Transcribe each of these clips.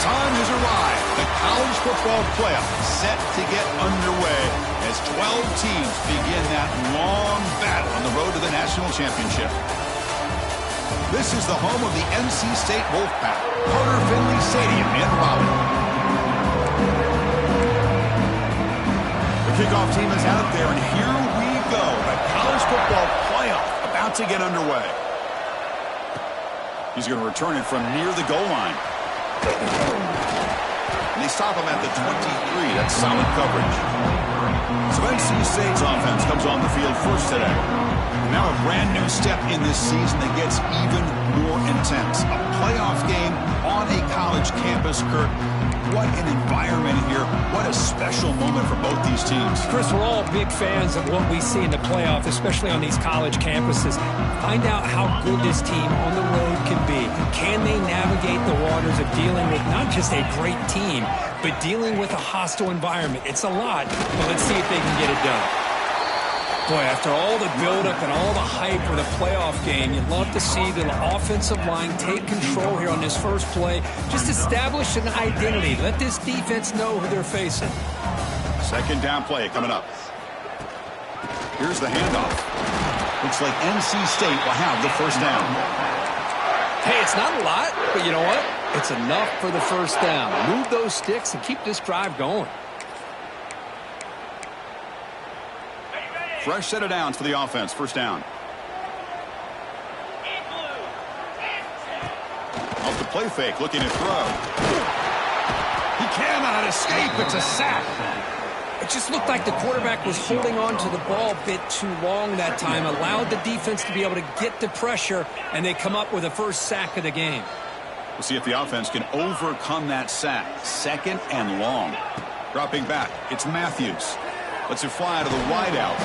time has arrived. The college football playoff set to get underway as 12 teams begin that long battle on the road to the national championship. This is the home of the NC State Wolfpack, Carter Finley Stadium in Raleigh. The kickoff team is out there, and here we go. The college football playoff about to get underway. He's going to return it from near the goal line. And they stop him at the 23. That's solid coverage. So NC State's offense comes on the field first today. Now a brand new step in this season that gets even more intense. A playoff game on a college campus, Kurt. What an environment here. What a special moment for both these teams. Chris, we're all big fans of what we see in the playoff, especially on these college campuses. Find out how good this team on the road can be. Can they navigate the waters of dealing with not just a great team, but dealing with a hostile environment? It's a lot, but let's see if they can get it done. Boy, after all the buildup and all the hype for the playoff game, you'd love to see the offensive line take control here on this first play. Just establish an identity. Let this defense know who they're facing. Second down play coming up. Here's the handoff. Looks like NC State will have the first down. Hey, it's not a lot, but you know what? It's enough for the first down. Move those sticks and keep this drive going. Fresh set of downs for the offense. First down. Off the play fake, looking to throw. He cannot escape. It's a sack. It just looked like the quarterback was holding on to the ball a bit too long that time, allowed the defense to be able to get the pressure, and they come up with the first sack of the game. We'll see if the offense can overcome that sack. Second and long. Dropping back, it's Matthews. Lets it fly to the wideout.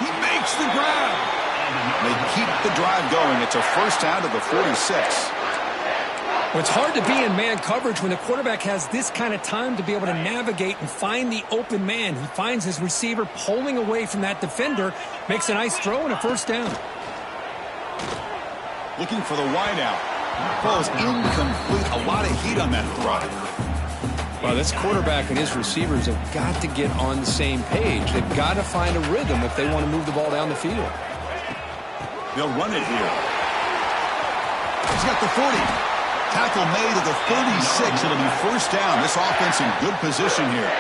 He makes the grab. They keep the drive going. It's a first down to the 46. Well, it's hard to be in man coverage when the quarterback has this kind of time to be able to navigate and find the open man. He finds his receiver pulling away from that defender, makes a nice throw and a first down. Looking for the wideout. Ball is incomplete. A lot of heat on that throw. Well, this quarterback and his receivers have got to get on the same page. They've got to find a rhythm if they want to move the ball down the field. They'll run it here. He's got the 40. Tackle made at the 36. It'll be first down. This offense in good position here.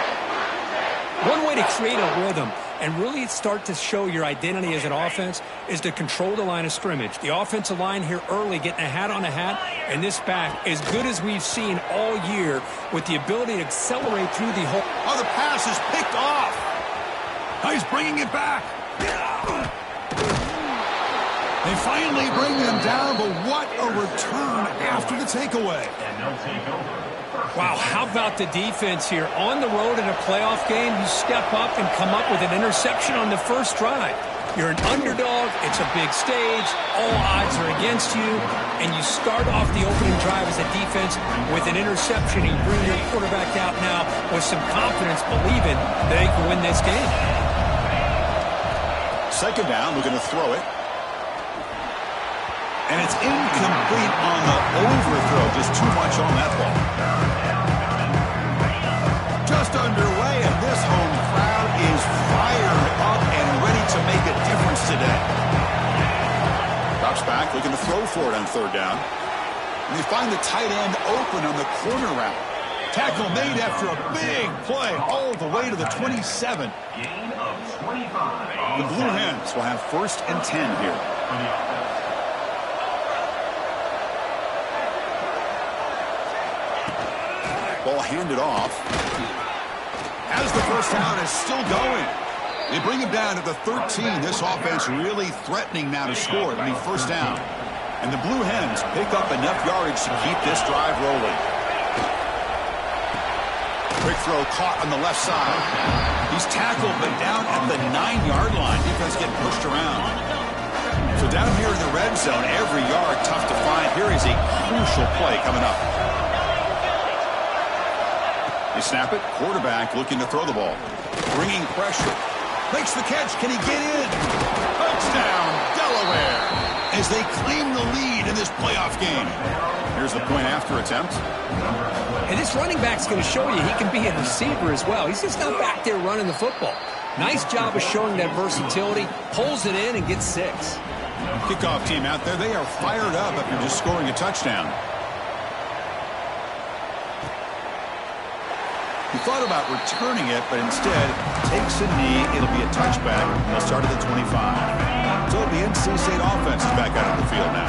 One way to create a rhythm and really start to show your identity as an offense is to control the line of scrimmage. The offensive line here early getting a hat on a hat, and this back as good as we've seen all year with the ability to accelerate through the whole. Oh, the pass is picked off. Oh, he's bringing it back. They finally bring them down, but what a return after the takeaway. Wow, how about the defense here? On the road in a playoff game, you step up and come up with an interception on the first drive. You're an underdog. It's a big stage. All odds are against you. And you start off the opening drive as a defense with an interception. You bring your quarterback out now with some confidence, believing that they can win this game. Second down, we're going to throw it. And it's incomplete on the overthrow. Just too much on that ball. Just underway, and this home crowd is fired up and ready to make a difference today. Drops back, looking to throw for it on third down. And they find the tight end open on the corner route. Tackle made after a big play all the way to the 27. Gain of 25. The Blue Hens will have first and 10 here. Ball handed off. As the first down is still going. They bring him down to the 13. This offense really threatening now to score. It'll be first down. And the Blue Hens pick up enough yardage to keep this drive rolling. Quick throw caught on the left side. He's tackled, but down at the 9-yard line. Defense getting pushed around. So down here in the red zone, every yard tough to find. Here is a crucial play coming up. They snap it. Quarterback looking to throw the ball. Bringing pressure. Makes the catch. Can he get in? Touchdown, Delaware. A as they claim the lead in this playoff game. Here's the point after attempt. And this running back's going to show you he can be a receiver as well. He's just not back there running the football. Nice job of showing that versatility. Pulls it in and gets 6. Kickoff team out there, they are fired up after just scoring a touchdown. He thought about returning it, but instead takes a knee. It'll be a touchback. They'll start at the 25. So the NC State offense is back out on the field now.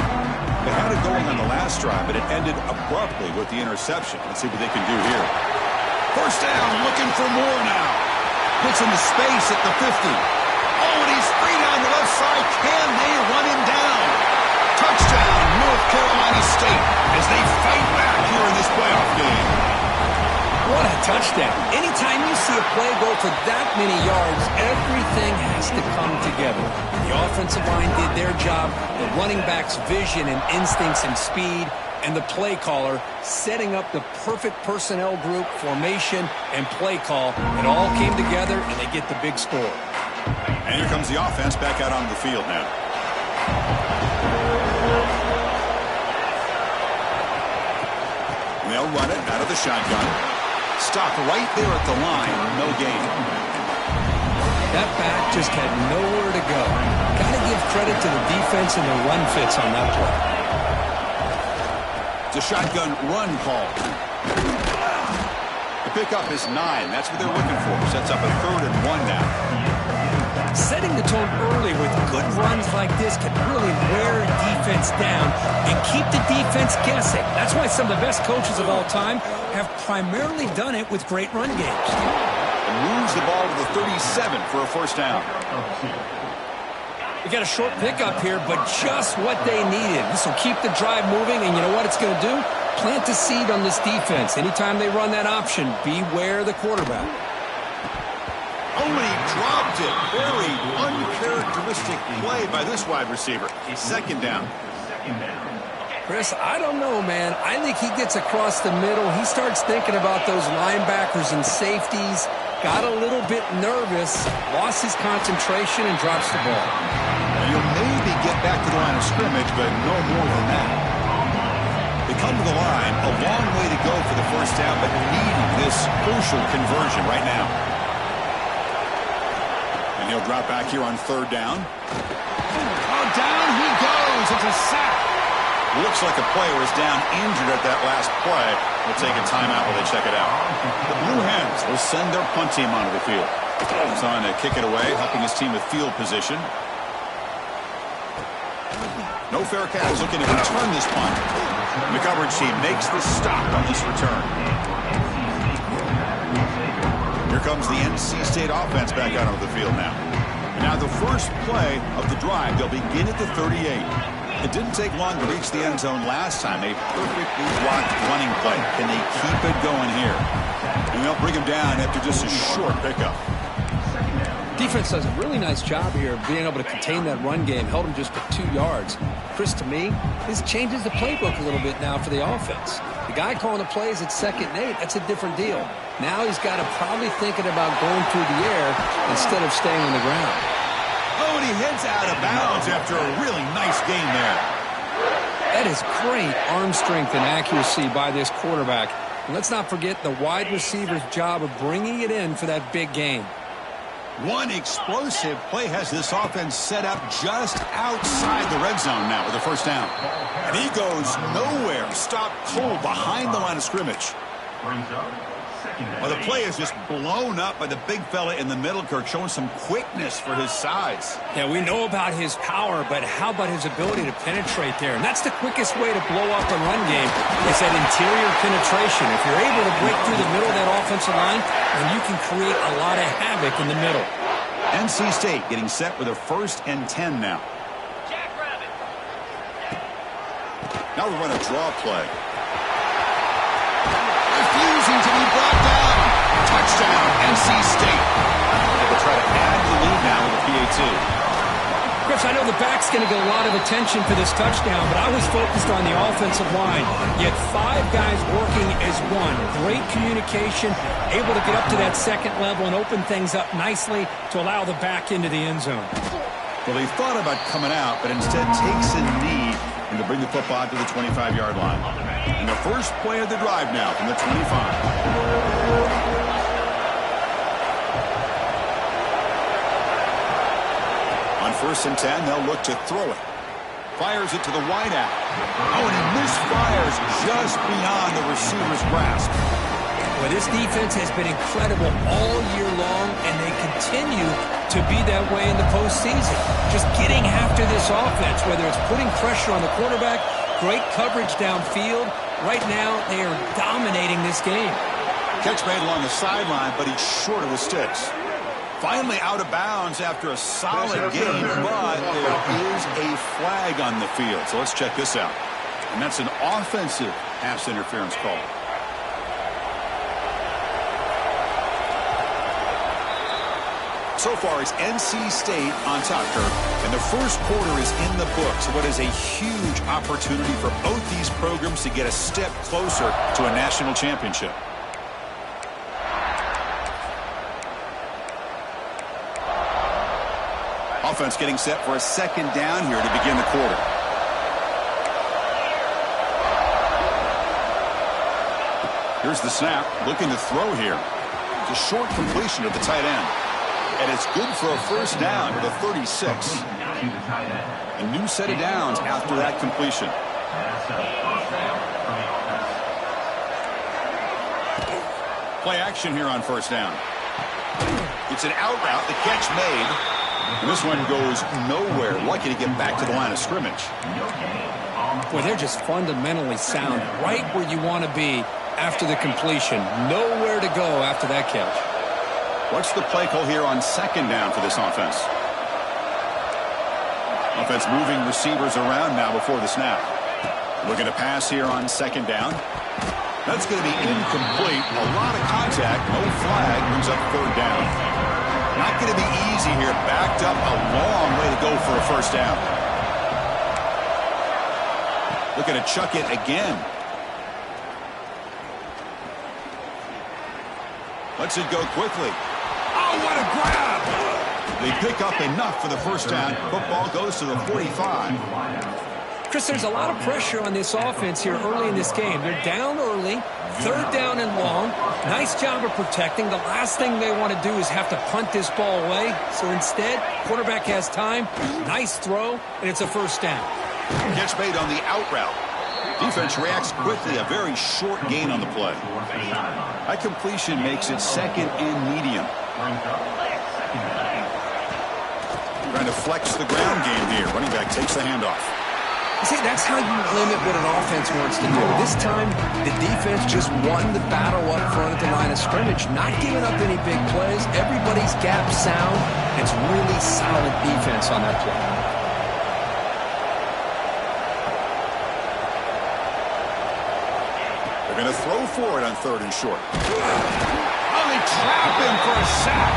They had it going on the last drive, but it ended abruptly with the interception. Let's see what they can do here. First down, looking for more now. Puts into space at the 50. Oh, and he's free down the left side. Can they run him down? Touchdown, North Carolina State, as they fight back here in this playoff game. What a touchdown. Anytime you see a play go for that many yards, everything has to come together. The offensive line did their job, the running back's vision and instincts and speed, and the play caller setting up the perfect personnel group, formation, and play call. It all came together, and they get the big score. And here comes the offense back out on the field now. They'll run it out of the shotgun. Stopped right there at the line. No gain. That back just had nowhere to go. Got to give credit to the defense and the run fits on that play. It's a shotgun run call. The pickup is 9. That's what they're looking for. Sets up a 3rd and 1 now. Setting the tone early with good runs like this can really wear a defense down and keep the defense guessing. That's why some of the best coaches of all time have primarily done it with great run games. And moves the ball to the 37 for a first down. We got a short pickup here, but just what they needed. This will keep the drive moving, and you know what it's going to do? Plant a seed on this defense. Anytime they run that option, beware the quarterback. Oh, and he dropped it. Very uncharacteristic play by this wide receiver. Second down. Chris, I don't know, man. I think he gets across the middle. He starts thinking about those linebackers and safeties. Got a little bit nervous, lost his concentration, and drops the ball. You'll maybe get back to the line of scrimmage, but no more than that. They come to the line, a long way to go for the first down, but needing this crucial conversion right now. And he'll drop back here on 3rd down. Oh, down he goes. It's a sack. Looks like a player is down injured at that last play. We'll take a timeout while they check it out. The Blue Hens will send their punt team onto the field. He's on to kick it away, helping his team with field position. No fair catch, looking to return this punt. The coverage team makes the stop on this return. Here comes the NC State offense back out onto the field now. And now the first play of the drive, they'll begin at the 38. It didn't take long to reach the end zone last time. A perfectly blocked running play. Can they keep it going here? And they'll bring him down after just a short pickup. Defense does a really nice job here of being able to contain that run game. Held him just for 2 yards. Chris, to me, this changes the playbook a little bit now for the offense. The guy calling the plays at 2nd and 8, that's a different deal. Now he's got to probably thinking about going through the air instead of staying on the ground. Oh, and he heads out of bounds after a really nice game there. That is great arm strength and accuracy by this quarterback. And let's not forget the wide receiver's job of bringing it in for that big game. One explosive play has this offense set up just outside the red zone now with a first down. And he goes nowhere. Stopped cold behind the line of scrimmage. Well, the play is just blown up by the big fella in the middle, Kirk, showing some quickness for his size. Yeah, we know about his power, but how about his ability to penetrate there? And that's the quickest way to blow up a run game is that interior penetration. If you're able to break through the middle of that offensive line, then you can create a lot of havoc in the middle. NC State getting set with a 1st and 10 now. Now we run a draw play. Refusing to be brought down. Touchdown, NC State. They will try to add the lead now with a PAT. Chris, I know the back's going to get a lot of attention for this touchdown, but I was focused on the offensive line. You had 5 guys working as one. Great communication, able to get up to that 2nd level and open things up nicely to allow the back into the end zone. Well, he thought about coming out, but instead takes a knee and to bring the football to the 25-yard line. And the first play of the drive now from the 25. On 1st and 10, they'll look to throw it. Fires it to the wide out. Oh, and he misfires just beyond the receiver's grasp. Well, this defense has been incredible all year long, and they continue to be that way in the postseason. Just getting after this offense, whether it's putting pressure on the quarterback, great coverage downfield. Right now, they are dominating this game. Catch made along the sideline, but he's short of the sticks. Finally out of bounds after a solid game, but there is a flag on the field. So let's check this out. And that's an offensive pass interference call. So far, it's NC State on top, Kirk, and the first quarter is in the books. What is a huge opportunity for both these programs to get a step closer to a national championship. Offense getting set for a second down here to begin the quarter. Here's the snap, looking to throw here. It's a short completion of the tight end. And it's good for a first down to the 36. A new set of downs after that completion. Play action here on first down. It's an out route, the catch made. And this one goes nowhere. Lucky to get back to the line of scrimmage. Boy, they're just fundamentally sound. Right where you want to be after the completion. Nowhere to go after that catch. What's the play call here on second down for this offense? Offense moving receivers around now before the snap. Looking to pass here on second down. That's going to be incomplete. A lot of contact. No flag. Brings up third down. Not going to be easy here. Backed up a long way to go for a first down. Looking to chuck it again. Lets it go quickly. Oh, what a grab! They pick up enough for the first down. Football goes to the 45. Chris, there's a lot of pressure on this offense here early in this game. They're down early, third down and long. Nice job of protecting. The last thing they want to do is have to punt this ball away. So instead, quarterback has time, nice throw, and it's a first down. Catch made on the out route. Defense reacts quickly, a very short gain on the play. That completion makes it second and medium. Trying to flex the ground game here. Running back takes the handoff. See, that's how you limit what an offense wants to do. This time, the defense just won the battle up front at the line of scrimmage, not giving up any big plays. Everybody's gap sound. It's really solid defense on that play. They're going to throw for it on third and short. Oh, they trap him for a sack.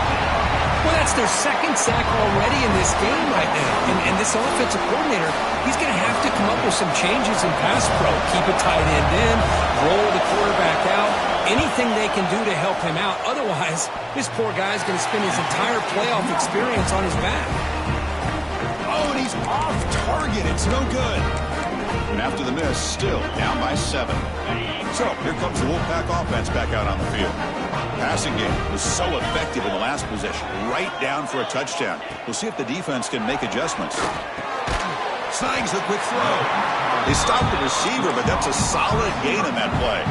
Well, that's their second sack already in this game right now. And this offensive coordinator, he's going to have to come up with some changes in pass pro. Keep a tight end in, roll the quarterback out, anything they can do to help him out. Otherwise, this poor guy's going to spend his entire playoff experience on his back. Oh, and he's off target. It's no good. And after the miss, still down by 7. So here comes the Wolfpack offense back out on the field. Passing game was so effective in the last possession, right down for a touchdown. We'll see if the defense can make adjustments. Snags the quick throw. They stopped the receiver, but that's a solid gain on that play.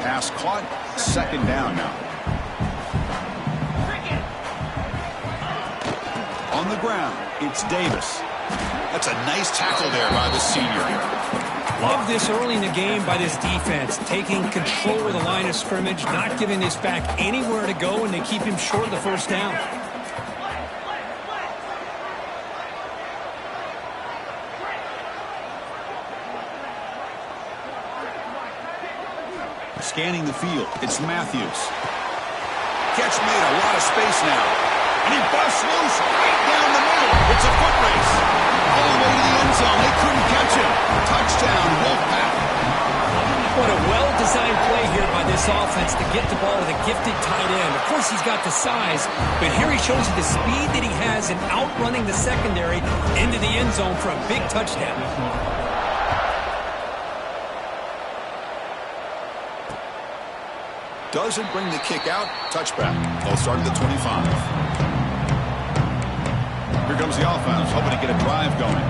Pass caught, second down now. On the ground, it's Davis. That's a nice tackle there by the senior. Love this early in the game by this defense, taking control of the line of scrimmage, not giving this back anywhere to go, and they keep him short of the first down. Scanning the field, it's Matthews. Catch made, a lot of space now. And he busts loose right down the middle. It's a foot race. All the way to the end zone. They couldn't catch him. Touchdown, Wolfpack. What a well-designed play here by this offense to get the ball to the gifted tight end. Of course, he's got the size, but here he shows you the speed that he has in outrunning the secondary into the end zone for a big touchdown. Doesn't bring the kick out. Touchback. They'll start at the 25. Here comes the offense, hoping to get a drive going.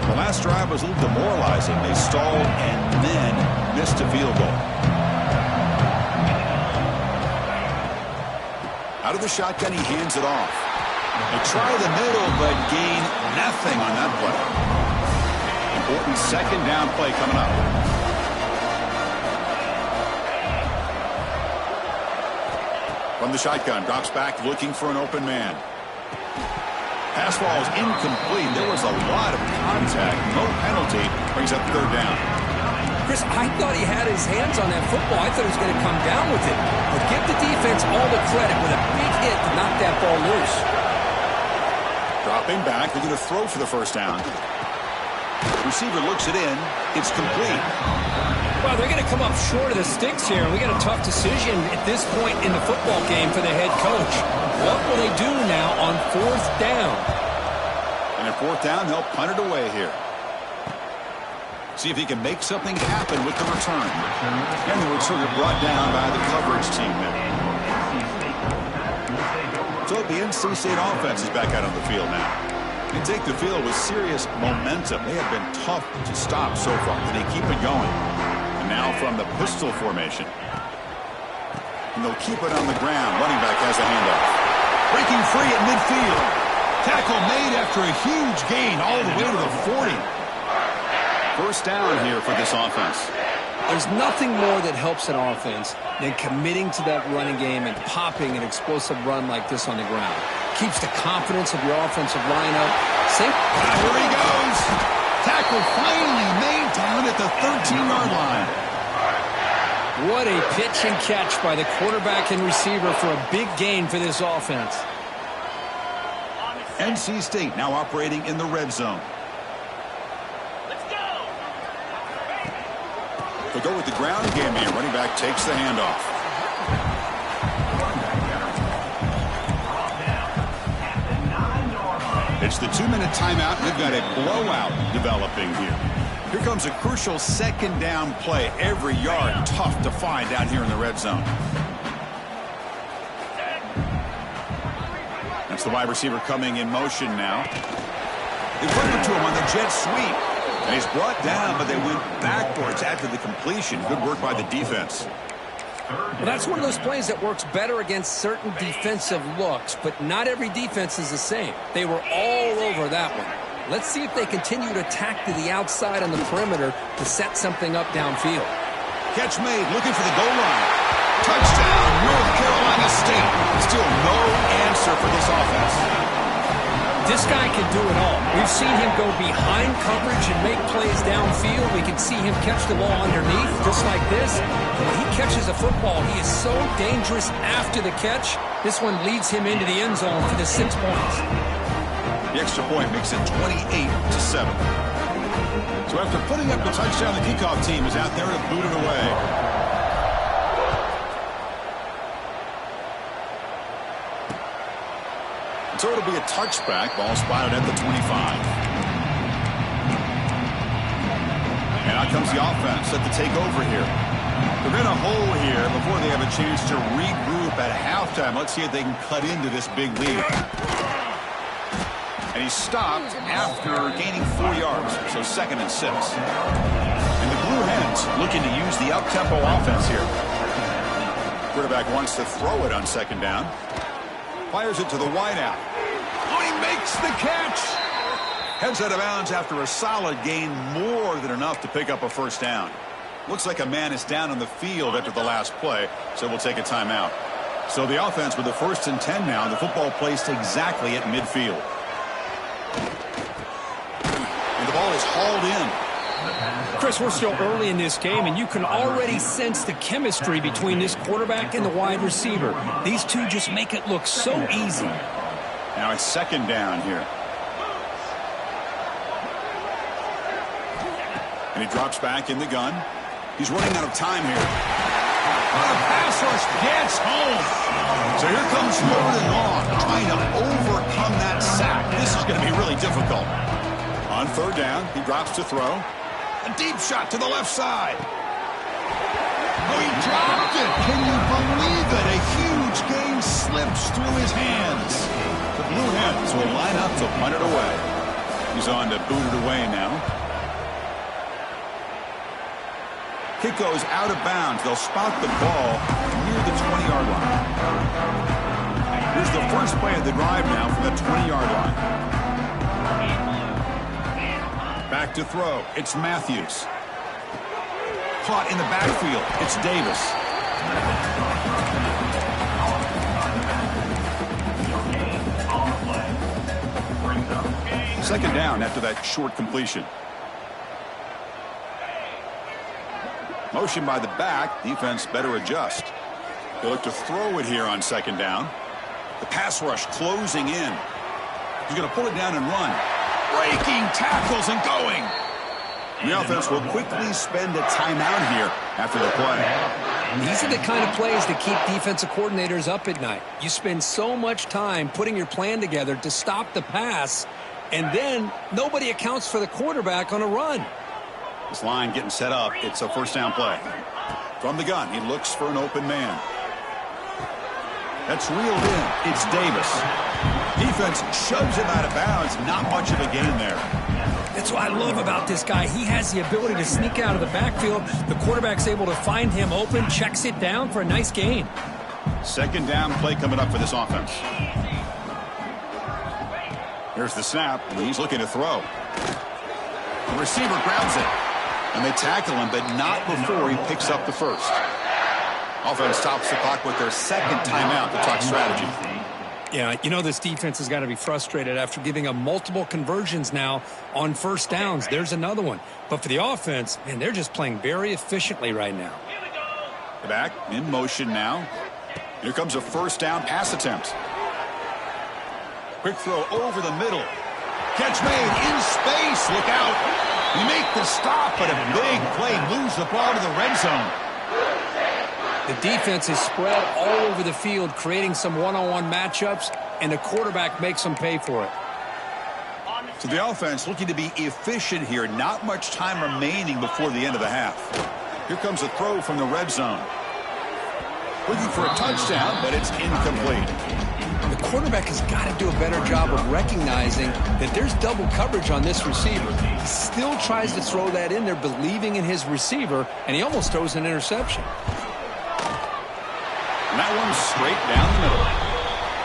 The last drive was a little demoralizing. They stalled and then missed a field goal. Out of the shotgun, he hands it off. They try the middle, but gain nothing on that play. Important second down play coming up. From the shotgun, drops back looking for an open man. Pass ball is incomplete. There was a lot of contact. No penalty. Brings up third down. Chris, I thought he had his hands on that football. I thought he was going to come down with it. But give the defense all the credit with a big hit to knock that ball loose. Dropping back. They're going to throw for the first down. Receiver looks it in. It's complete. Well, they're going to come up short of the sticks here. We got a tough decision at this point in the football game for the head coach. What will they do now on fourth down? And at fourth down, they'll punt it away here. See if he can make something happen with the return. And the return brought down by the coverage team there. So the NC State offense is back out on the field now. They take the field with serious momentum. They have been tough to stop so far, and they keep it going. And now from the pistol formation. And they'll keep it on the ground. Running back has a handoff. Breaking free at midfield. Tackle made after a huge gain all the way to the 40. First down here for this offense. There's nothing more that helps an offense than committing to that running game and popping an explosive run like this on the ground. Keeps the confidence of your offensive lineup. Here he goes. Tackle finally made down at the 13-yard line. What a pitch and catch by the quarterback and receiver for a big gain for this offense. NC State now operating in the red zone. Let's go. They'll go with the ground game here. Running back takes the handoff. It's the 2-minute timeout. We've got a blowout developing here. Here comes a crucial second down play. Every yard tough to find down here in the red zone. That's the wide receiver coming in motion now. They flip it to him on the jet sweep. And he's brought down, but they went backwards after the completion. Good work by the defense. Well, that's one of those plays that works better against certain defensive looks, but not every defense is the same. They were all over that one. Let's see if they continue to attack to the outside on the perimeter to set something up downfield. Catch made, looking for the goal line. Touchdown, North Carolina State. Still no answer for this offense. This guy can do it all. We've seen him go behind coverage and make plays downfield. We can see him catch the ball underneath, just like this. When he catches a football, he is so dangerous after the catch. This one leads him into the end zone for the 6 points. The extra point makes it 28-7. So after putting up the touchdown, the kickoff team is out there to boot it away. So it'll be a touchback. Ball spotted at the 25. And out comes the offense set to take over here. They're in a hole here before they have a chance to regroup at halftime. Let's see if they can cut into this big lead. And he stopped after gaining 4 yards, so 2nd and 6. And the Blue Hens looking to use the up-tempo offense here. Quarterback wants to throw it on 2nd down. Fires it to the wideout. Oh, he makes the catch. Heads out of bounds after a solid gain, more than enough to pick up a first down. Looks like a man is down on the field after the last play, so we'll take a timeout. So the offense with the 1st and 10 now, the football placed exactly at midfield. And the ball is hauled in. Chris, we're still early in this game, and you can already sense the chemistry between this quarterback and the wide receiver. These two just make it look so easy. Now it's 2nd down here. And he drops back in the gun. He's running out of time here. The pass rush gets home. So here comes 3rd and long, trying to overcome that sack. This is going to be really difficult. On 3rd down, he drops to throw. A deep shot to the left side. Oh, he dropped it. Can you believe it? A huge game slips through his hands. The Blue Hens will line up to punt it away. He's on to boot it away now. Kick goes out of bounds. They'll spot the ball near the 20-yard line. Here's the first play of the drive now from the 20-yard line. Back to throw. It's Matthews. Caught in the backfield. It's Davis. Second down after that short completion. Motion by the back. Defense better adjust. They look to throw it here on 2nd down. The pass rush closing in. He's going to pull it down and run. Breaking tackles and going. The offense will quickly spend a timeout here after the play. These are the kind of plays that keep defensive coordinators up at night. You spend so much time putting your plan together to stop the pass, and then nobody accounts for the quarterback on a run. This line getting set up. It's a 1st down play. From the gun, he looks for an open man. That's reeled in. It's Davis. Defense shoves him out of bounds. Not much of a gain there. That's what I love about this guy. He has the ability to sneak out of the backfield. The quarterback's able to find him open, checks it down for a nice gain. 2nd down play coming up for this offense. Here's the snap, and he's looking to throw. The receiver grabs it, and they tackle him, but not before he picks up the first. Offense stops the clock with their 2nd timeout to talk strategy. Yeah, you know this defense has got to be frustrated after giving up multiple conversions now on 1st downs. There's another one. But for the offense, man, they're just playing very efficiently right now. The back in motion now. Here comes a 1st down pass attempt. Quick throw over the middle. Catch made in space. Look out. You make the stop, but a big play moves the ball to the red zone. The defense is spread all over the field, creating some one-on-one matchups, and the quarterback makes them pay for it. So the offense looking to be efficient here. Not much time remaining before the end of the half. Here comes a throw from the red zone. Looking for a touchdown, but it's incomplete. The quarterback has got to do a better job of recognizing that there's double coverage on this receiver. He still tries to throw that in there, believing in his receiver, and he almost throws an interception. And that one's straight down the middle.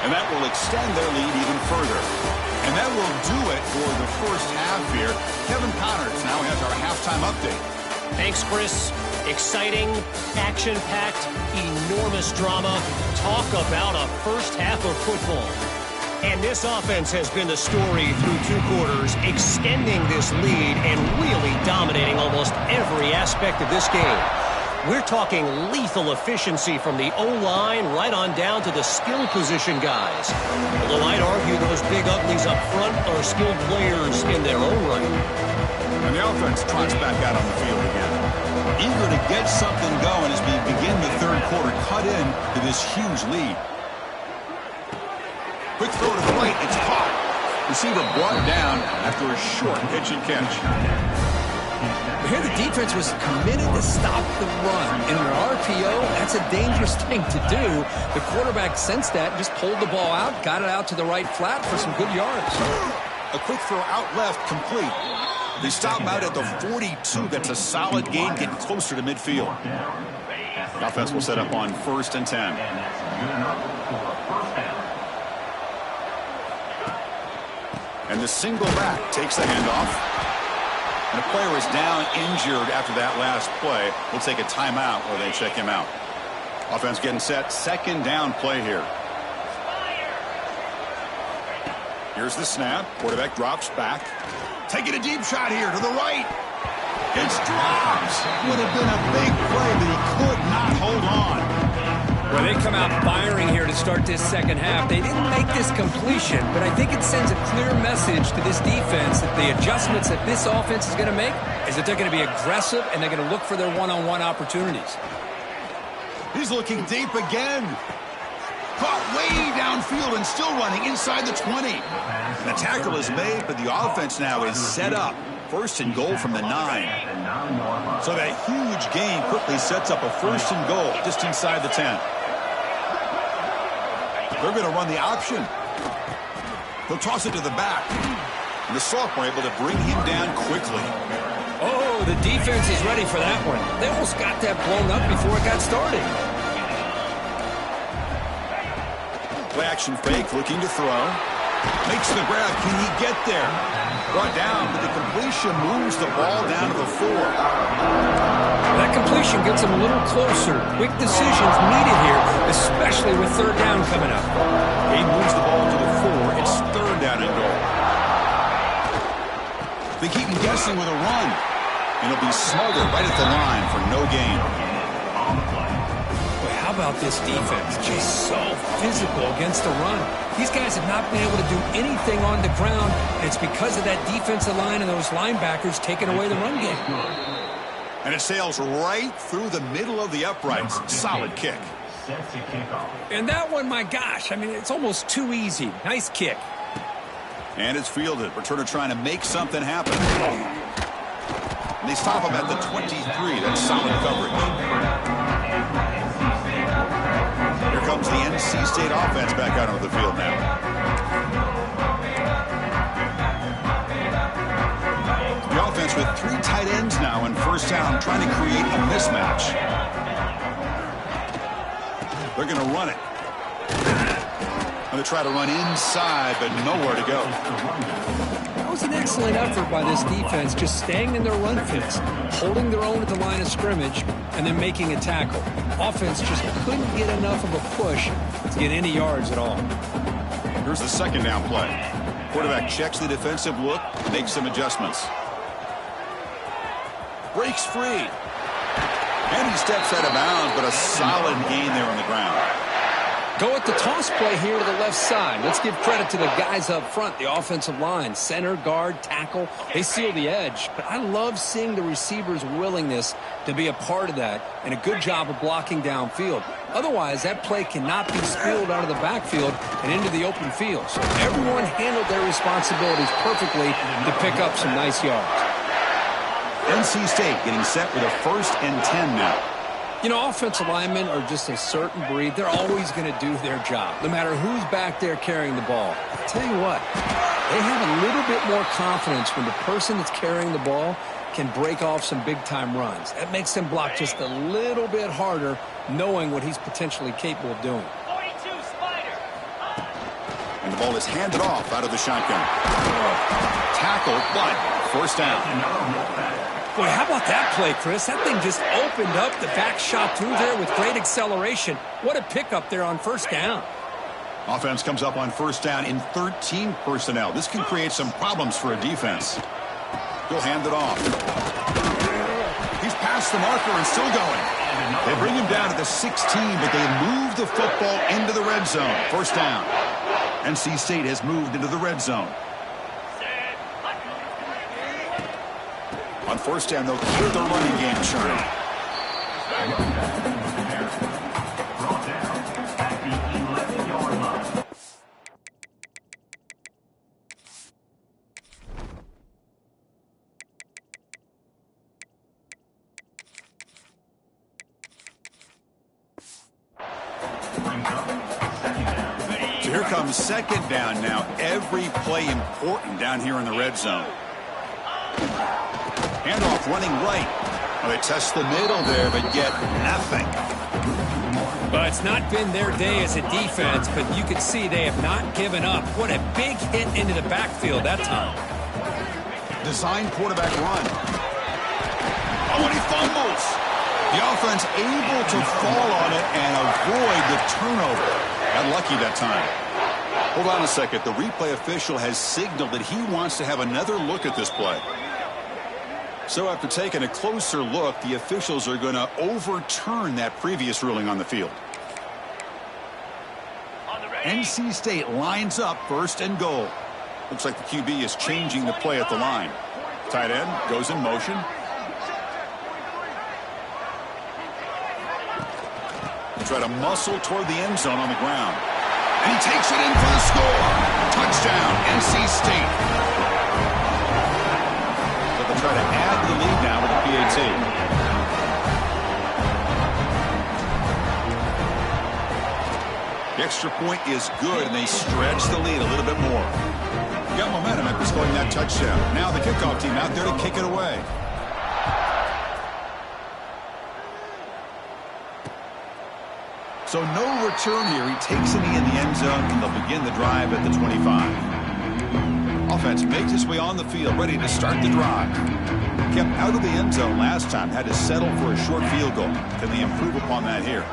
And that will extend their lead even further. And that will do it for the 1st half here. Kevin Connors now has our halftime update. Thanks, Chris. Exciting, action-packed, enormous drama. Talk about a 1st half of football. And this offense has been the story through 2 quarters, extending this lead and really dominating almost every aspect of this game. We're talking lethal efficiency from the O-line right on down to the skill position guys. Although I'd argue those big uglies up front are skilled players in their own right. And the offense trots back out on the field again. Eager to get something going as we begin the 3rd quarter, cut in to this huge lead. Quick throw to the right, it's caught. Receiver brought down after a short pitch and catch. Here the defense was committed to stop the run. In an RPO, that's a dangerous thing to do. The quarterback sensed that, just pulled the ball out, got it out to the right flat for some good yards. A quick throw out left, complete. They stop him out at the 42. That's a solid gain, getting closer to midfield. The offense will set up on 1st and 10. And the single back takes the handoff. And the player is down injured after that last play. We'll take a timeout while they check him out. Offense getting set. 2nd down play here. Here's the snap. Quarterback drops back. Taking a deep shot here to the right. It's dropped. Would have been a big play, but he could not hold on. Well, they come out firing here to start this second half. They didn't make this completion, but I think it sends a clear message to this defense that the adjustments that this offense is going to make is that they're going to be aggressive and they're going to look for their one-on-one opportunities. He's looking deep again. Caught way downfield and still running inside the 20. The tackle is made, but the offense now is set up. First and goal from the 9. So that huge gain quickly sets up a first and goal just inside the 10. They're going to run the option. They'll toss it to the back. And the sophomore able to bring him down quickly. Oh, the defense is ready for that one. They almost got that blown up before it got started. Play action fake, looking to throw. Makes the grab. Can he get there? Brought down, but the completion moves the ball down to the 4. That completion gets him a little closer. Quick decisions needed here, especially with third down coming up. He moves the ball to the 4. It's third down and goal. They keep him guessing with a run. And he'll be smothered right at the line for no gain. Boy, how about this defense? Just so physical against the run. These guys have not been able to do anything on the ground, and it's because of that defensive line and those linebackers taking away the run game. And it sails right through the middle of the uprights. Solid kick. And that one, my gosh, I mean, it's almost too easy. Nice kick. And it's fielded. Returner trying to make something happen. And they stop him at the 23. That's solid coverage. Here comes the NC State offense back out onto the field now. The offense with 3 tight ends now in first down, trying to create a mismatch. They're going to run it. Going to try to run inside, but nowhere to go. That was an excellent effort by this defense, just staying in their run fits, holding their own at the line of scrimmage, and then making a tackle. Offense just couldn't get enough of a push to get any yards at all. Here's the second down play. Quarterback checks the defensive look, makes some adjustments. Breaks free. And he steps out of bounds, but a solid gain there on the ground. Go with the toss play here to the left side. Let's give credit to the guys up front, the offensive line, center, guard, tackle. They seal the edge. But I love seeing the receivers' willingness to be a part of that and a good job of blocking downfield. Otherwise, that play cannot be spilled out of the backfield and into the open field. So everyone handled their responsibilities perfectly to pick up some nice yards. NC State getting set with a 1st and 10 now. You know, offensive linemen are just a certain breed. They're always going to do their job, no matter who's back there carrying the ball. I'll tell you what, they have a little bit more confidence when the person that's carrying the ball can break off some big-time runs. That makes them block just a little bit harder, knowing what he's potentially capable of doing. 42 Spider. And the ball is handed off out of the shotgun. Tackle, but first down. Boy, how about that play, Chris? That thing just opened up. The back shot through there with great acceleration. What a pickup there on first down. Offense comes up on first down in 13 personnel. This can create some problems for a defense. He'll hand it off. He's past the marker and still going. They bring him down to the 16, but they move the football into the red zone. First down. NC State has moved into the red zone. On first down, they'll keep the running game churning. So here comes second down now. Every play important down here in the red zone. Handoff running right. Well, they test the middle there, but get nothing. Well, it's not been their day as a defense, but you can see they have not given up. What a big hit into the backfield that time. Design quarterback run. Oh, and he fumbles. The offense able to fall on it and avoid the turnover. Got lucky that time. Hold on a second. The replay official has signaled that he wants to have another look at this play. So after taking a closer look, the officials are going to overturn that previous ruling on the field. NC State lines up first and goal. Looks like the QB is changing the play at the line. Tight end goes in motion. They try to muscle toward the end zone on the ground. And he takes it in for the score. Touchdown, NC State. So they'll try to add to the lead now with the PAT. The extra point is good, and they stretch the lead a little bit more. Got momentum after scoring that touchdown. Now the kickoff team out there to kick it away. So no return here. He takes it in the end zone, and they'll begin the drive at the 25. Offense makes its way on the field, ready to start the drive. Kept out of the end zone last time, had to settle for a short field goal. Can they improve upon that here?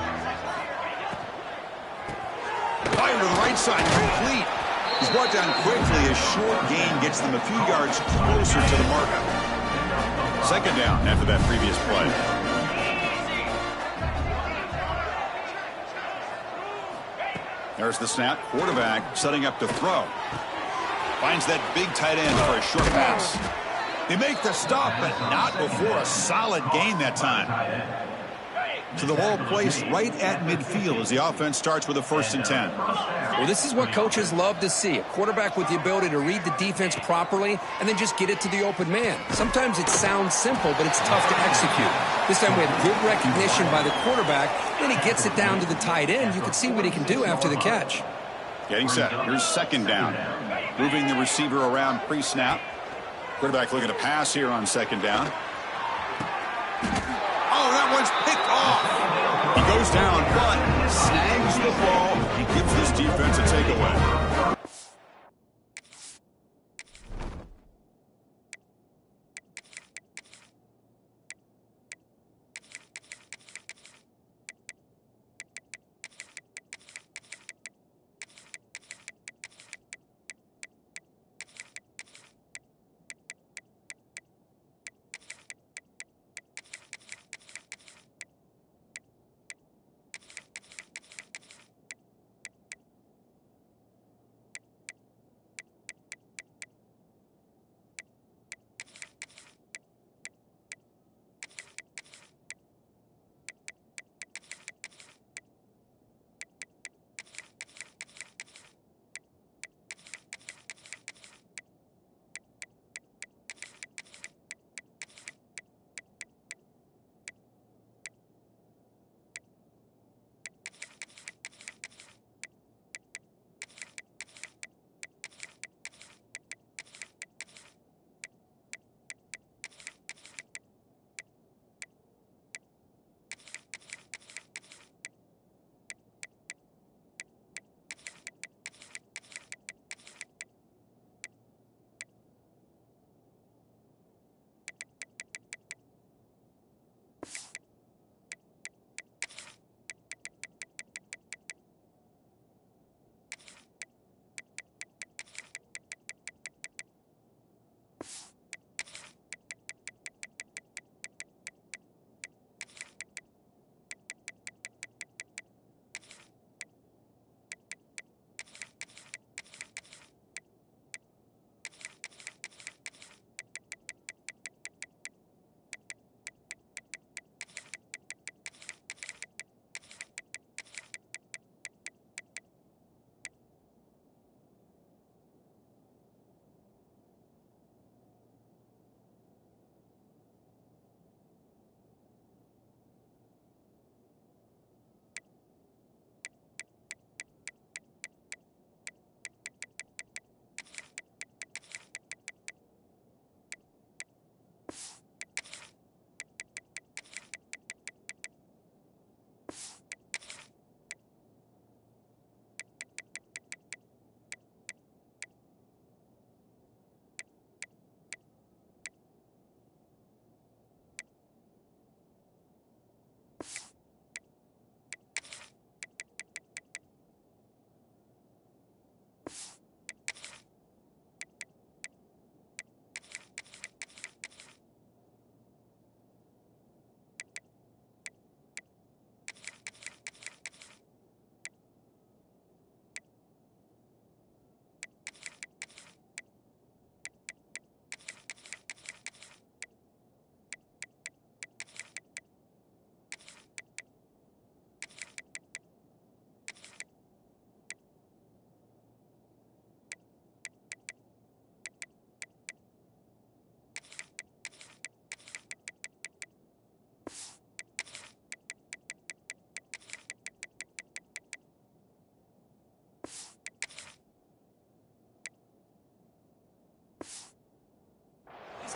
Fire to the right side, complete. He's brought down quickly. A short gain gets them a few yards closer to the mark. Second down after that previous play. There's the snap. Quarterback setting up to throw. Finds that big tight end for a short pass. They make the stop, but not before a solid gain that time. So the ball placed right at midfield as the offense starts with a 1st and 10. Well, this is what coaches love to see. A quarterback with the ability to read the defense properly and then just get it to the open man. Sometimes it sounds simple, but it's tough to execute. This time we had good recognition by the quarterback. Then he gets it down to the tight end. You can see what he can do after the catch. Getting set. Here's second down. Moving the receiver around pre-snap. Quarterback looking to pass here on second down. Oh, that one's picked off. He goes down, but snags the ball. He gives this defense a takeaway.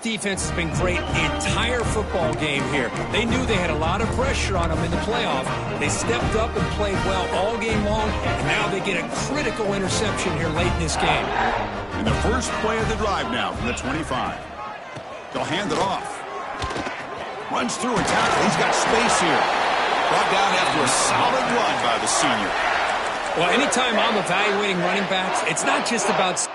defense has been great the entire football game here. They knew they had a lot of pressure on them in the playoff. They stepped up and played well all game long, and now they get a critical interception here late in this game. And the first play of the drive now from the 25. They'll hand it off. Runs through and tackle. He's got space here. Brought down after a solid run by the senior. Well, anytime I'm evaluating running backs, it's not just about...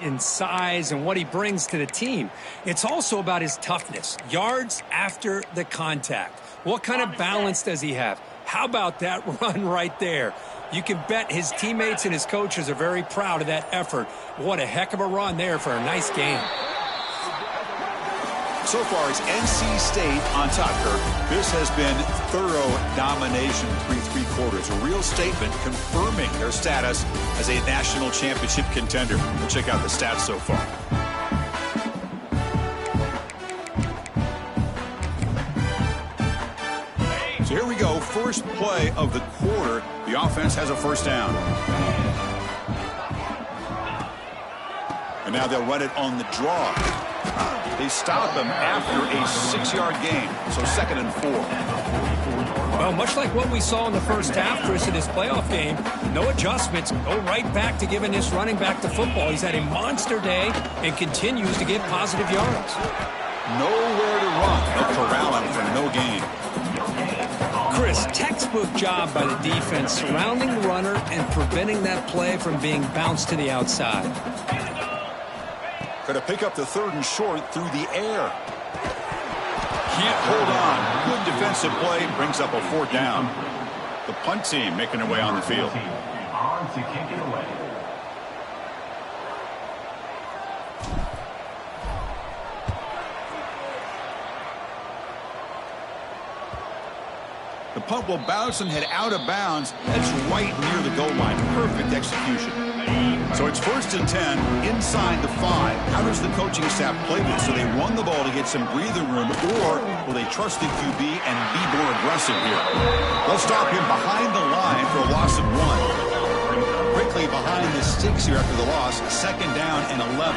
in size and what he brings to the team. It's also about his toughness. Yards after the contact. What kind of balance does he have? How about that run right there? You can bet his teammates and his coaches are very proud of that effort. What a heck of a run there for a nice game. So far, it's NC State on top, Kirk. This has been thorough domination through 3 quarters. A real statement confirming their status as a national championship contender. We'll check out the stats so far. So here we go. First play of the quarter. The offense has a first down. And now they'll run it on the draw. They stop him after a 6-yard gain, so 2nd and 4. Well, much like what we saw in the first half, Chris, in this playoff game, no adjustments. Go right back to giving this running back the football. He's had a monster day and continues to get positive yards. Nowhere to run. They'll corral him for no gain. Chris, textbook job by the defense surrounding the runner and preventing that play from being bounced to the outside. Going to pick up the 3rd and short through the air. Can't hold on. Good defensive play. Brings up a 4th down. The punt team making their way on the field. On to kick it away. The punt will bounce and head out of bounds. That's right near the goal line. Perfect execution. So it's 1st and 10 inside the 5. How does the coaching staff play this? So they run the ball to get some breathing room, or will they trust the QB and be more aggressive here? They'll stop him behind the line for a loss of 1. Quickly behind the sticks here after the loss. 2nd down and 11.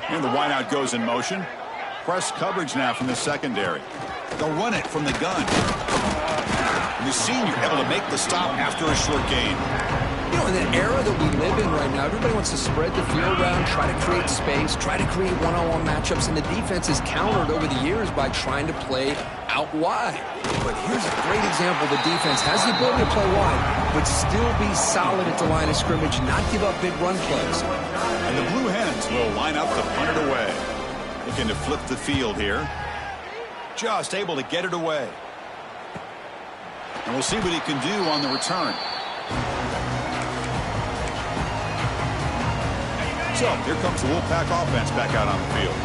And the wideout goes in motion. Press coverage now from the secondary. They'll run it from the gun. And the senior able to make the stop after a short gain. You know, in the era that we live in right now, everybody wants to spread the field around, try to create space, try to create one-on-one matchups, and the defense is countered over the years by trying to play out wide. But here's a great example. The defense has the ability to play wide, but still be solid at the line of scrimmage, not give up big run plays. And the Blue Hens will line up to punt it away. Looking to flip the field here. Just able to get it away. And we'll see what he can do on the return. So here comes the Wolfpack offense back out on the field.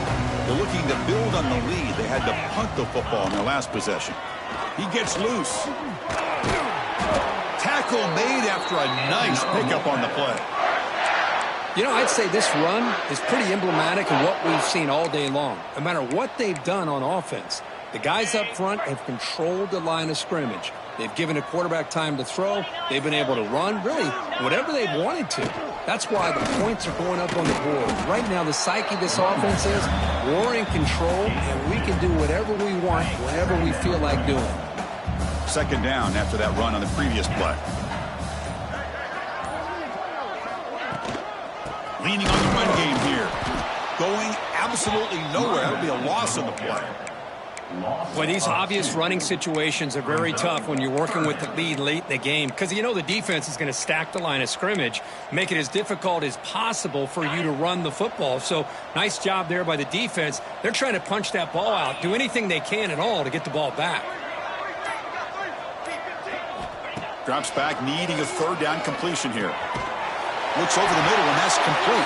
They're looking to build on the lead. They had to punt the football in their last possession. He gets loose. Tackle made after a nice pickup on the play. You know, I'd say this run is pretty emblematic of what we've seen all day long. No matter what they've done on offense, the guys up front have controlled the line of scrimmage. They've given a quarterback time to throw. They've been able to run, really, whatever they've wanted to. That's why the points are going up on the board. Right now, the psyche of this offense is We're in control, and we can do whatever we want, whenever we feel like doing. Second down after that run on the previous play. Leaning on the run game here. Going absolutely nowhere. That'll be a loss on the play. Well, these obvious running situations are very tough when you're working with the lead late in the game because you know the defense is going to stack the line of scrimmage, make it as difficult as possible for you to run the football. So nice job there by the defense. They're trying to punch that ball out, do anything they can at all to get the ball back. Drops back, needing a third down completion here. Looks over the middle, and that's complete.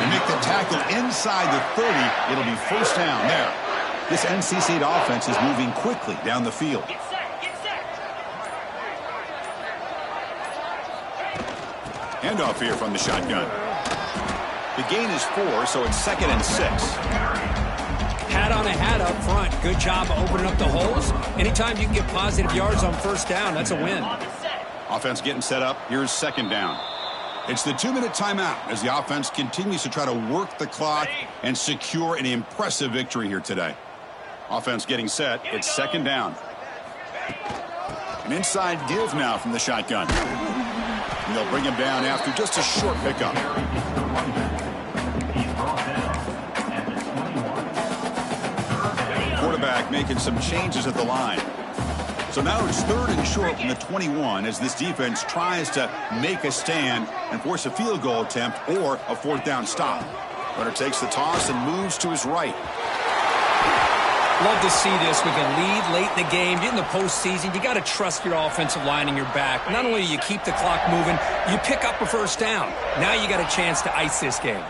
They make the tackle inside the 30. It'll be first down there. This NC State offense is moving quickly down the field. Get set, get set. Handoff here from the shotgun. The gain is 4, so it's 2nd and 6. Hat on a hat up front. Good job opening up the holes. Anytime you can get positive yards on first down, that's a win. Offense getting set up. Here's second down. It's the 2-minute timeout as the offense continues to try to work the clock and secure an impressive victory here today. Offense getting set. It's second down. An inside give now from the shotgun. And they'll bring him down after just a short pickup. Quarterback making some changes at the line. So now it's 3rd and short from the 21 as this defense tries to make a stand and force a field goal attempt or a 4th down stop. Runner takes the toss and moves to his right. Love to see this. We can lead late in the game. Get in the postseason, you got to trust your offensive line in your back. Not only do you keep the clock moving, you pick up a first down. Now you got a chance to ice this game.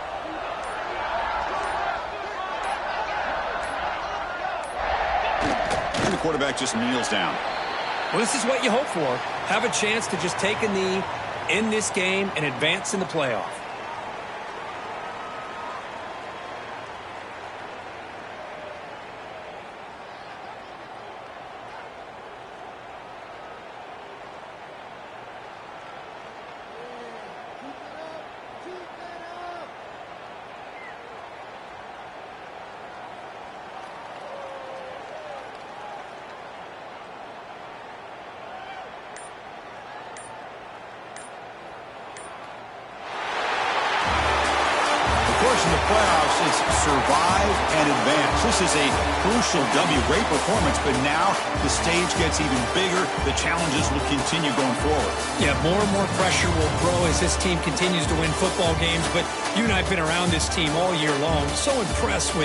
And the quarterback just kneels down. Well, this is what you hope for. Have a chance to just take a knee, end this game, and advance in the playoff. In the playoffs, it's survive and advance. This is a crucial W. Great performance, but now the stage gets even bigger. The challenges will continue going forward. Yeah, more and more pressure will grow as this team continues to win football games, but you and I have been around this team all year long. So impressed with